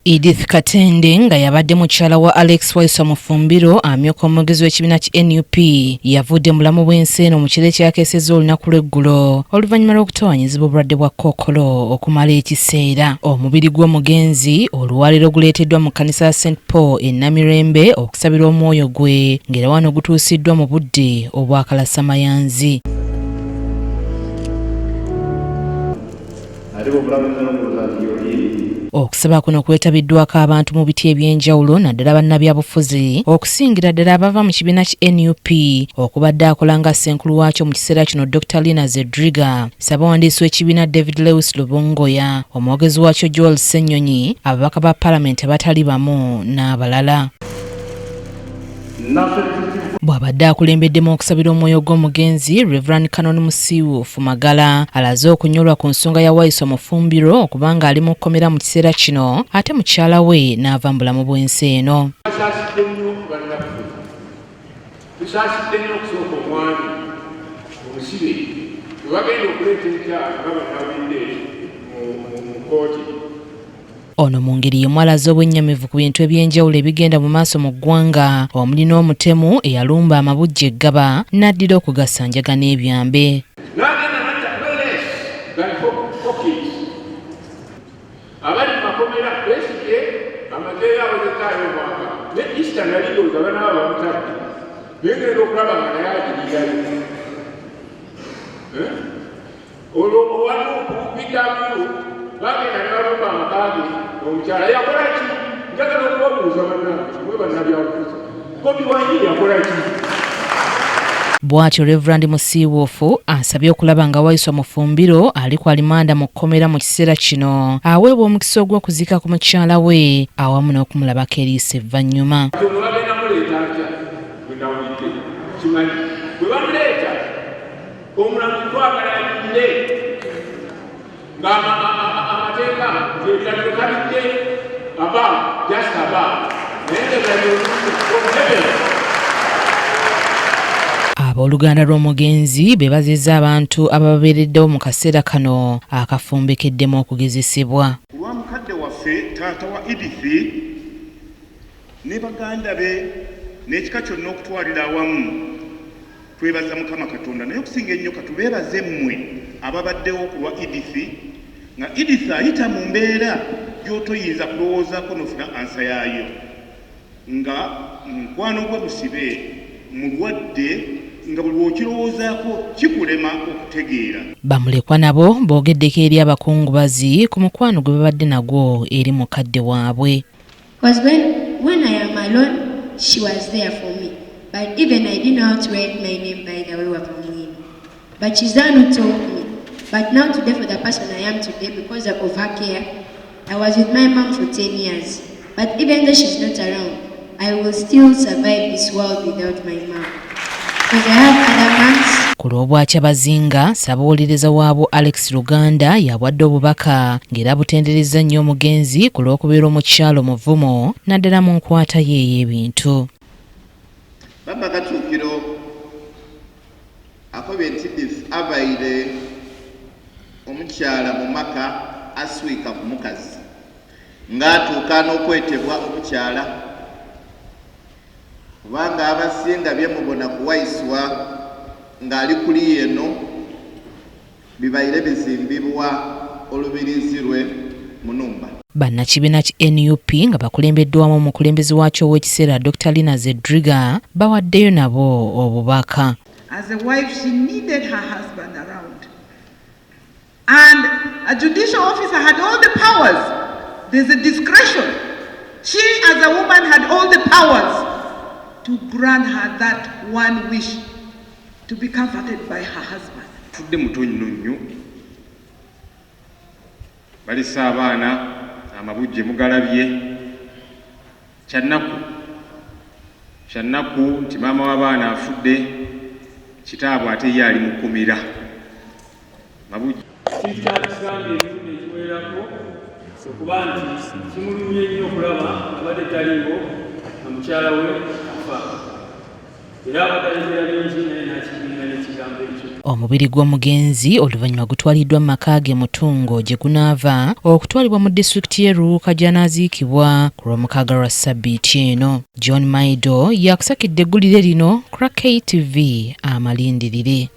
Edith Katende nga yabadde mukyala wa Alex Waiso Mufumbiro amyuka omwogezi w'ekibiina ki NUP yavudde mulamu bw'ensi eno mu kire kyakeesezza olunaku lw'eggulo oluvannyuma lw'okutawanyizibwa obulwadde bwa kkookolo okumala ekiseera. Omubiri gw'omugenzi oluwaliro guleeteddwa mu kkanisa ya St Paul e Namirembe okusabira omwoyo gwe ng'era wano gutuusiddwa mu budde obwakalasamayanzi. Okusaba kuno kwetabiddwako abantu mu biti eby'enjawulo naddala bannabyabufuzi okusingira ddala abava mu kibiina ki NUP okubadde akola nga ssenkulu waakyo mu kiseera kino Dr. Lina Zedriga, ssaabawandiisi w'ekibiina David Lewis Lubungoya, omwogezi waakyo Joel Ssennyonyi, ababaka ba paalamenti abatali bamu n'abalala. Bw'abadde akulembeddemu okusabira omwoyo gw'omugenzi, Reverend Canon Musiiwuufu Magala alaze okunyolwa ku nsonga ya Waiso Mufumbiro okubanga ali mu kkomera mu kiseera kino ate mukyala we n'ava mu bulamu bw'ensi eno. Tusaasidde nnyo okusooka omwami omusibe webagenda okuleeta ekyalo nga banawulidde mu kooti. Ono mu ngeri yemu alaze obwennyamivu ku bintu eby'enjawulo ebigenda mu maaso mu ggwanga omuli n'omutemu eyalumba amabujja eggaba n'addira okugasanjaga n'ebyambe. Abali mu makomera beesigye amazeeyo abo zekaayo omwaka ne isita nalidooza banaaba bamutadde begenda okulaba nga naye agiriyayo olwo owaliwo okubiddamu bagenda ne balumba amakaage omukyala yakola ki? Njagala okubabuuza bannange mwe bannabyabufuzi Bobi Wine yakola ki? Bw'atyo Reverend Musiiwuufu asabye okulaba nga Waiso Mufumbiro ali ku alimanda mu kkomera mu kiseera kino aweebwa omukisa ogw'okuzika ku mukyala we awamu n'okumulabako eriiso evvannyuma. Kimanyi bwe bamuleeta omulamu twagala yalidde ng'amateeka ebiragiro kabidde aba just aba Abooluganda lw'omugenzi beebazizza abantu abababeereddewo mu kaseera kano akafumbekeddemu okugezesebwa. Olwa mukadde waffe taata wa Edith ne baganda be n'ekika kyonna okutwalira awamu twebaza Mukama Katonda, naye okusinga ennyo katubeebaze mmwe ababaddewo ku lwa Edith nga Edith ayita mu mbeera gy'otoyinza kulowoozaako n'ofuna ansa yaayo nga mukwano gwe musibe mulwadde nga buli w'okirowoozaako kikulema okutegeera. Bamulekwa nabo boogeddeko eri abakungubazi ku mukwano gwe babadde nagwo eri mukadde waabwe. When I am alone, she was there for me. But even I didn't know how to write my name by the way Wapamwino. But she's the one who told me. But now today for the person I am today because of her care, I was with my mom for 10 years. But even though she's not around, I will still survive this world without my mom. Because I have other moms. Ku lw'obwakya bazinga ssaabawolereza waabo Alex Luganda yawadde obubaka ng'era butenderezza nnyo omugenzi ku lw'okubeera omukyalo muvumo naddala mu nkwata ye ey'ebintu. Baba Katuukiro akobye nti abaire omukyala mu maka aswika ku mukazi ng'atuuka n'okwetebwa omukyala kubanga abasinga byemubona kuwaiswa ng'ali kuli eno bibaire bizimbibwa olubirizi lwe mu nnumba. Bannakibiina ki NUP nga bakulembeddwamu omukulembeze waakyo ow'ekiseera Dr. Lina Zedriga bawaddeyo nabo obubaka. As a wife, she needed her husband around. And a judicial officer had all the powers. There's a discretion. She, as a woman, had all the powers to grant her that one wish to be comforted by her husband. Tudde muto nnyo balisa abaana amabujje mugalabye kyannaku nti maama w'abaana afudde kitaabwe ate ye ali mukumira mabujje Kikisambe ekifudde ekiwerako okuba nti kimulumye nnyo okulaba abadde taliiwo na mukyala we afa era abadde alengera bingi naye n'akibinga n'ekibinga Omubiri gw'omugenzi oluvannyuma gutwaliddwa mu maka ge Mutungo gye gunaava okutwalibwa mu disitulikiti y'e Ruuka gy'anaaziikibwa ku Lwomukaaga lwa Ssabbiiti eno. John Maido yakusakidde eggulire lino Crack TV amalindirire.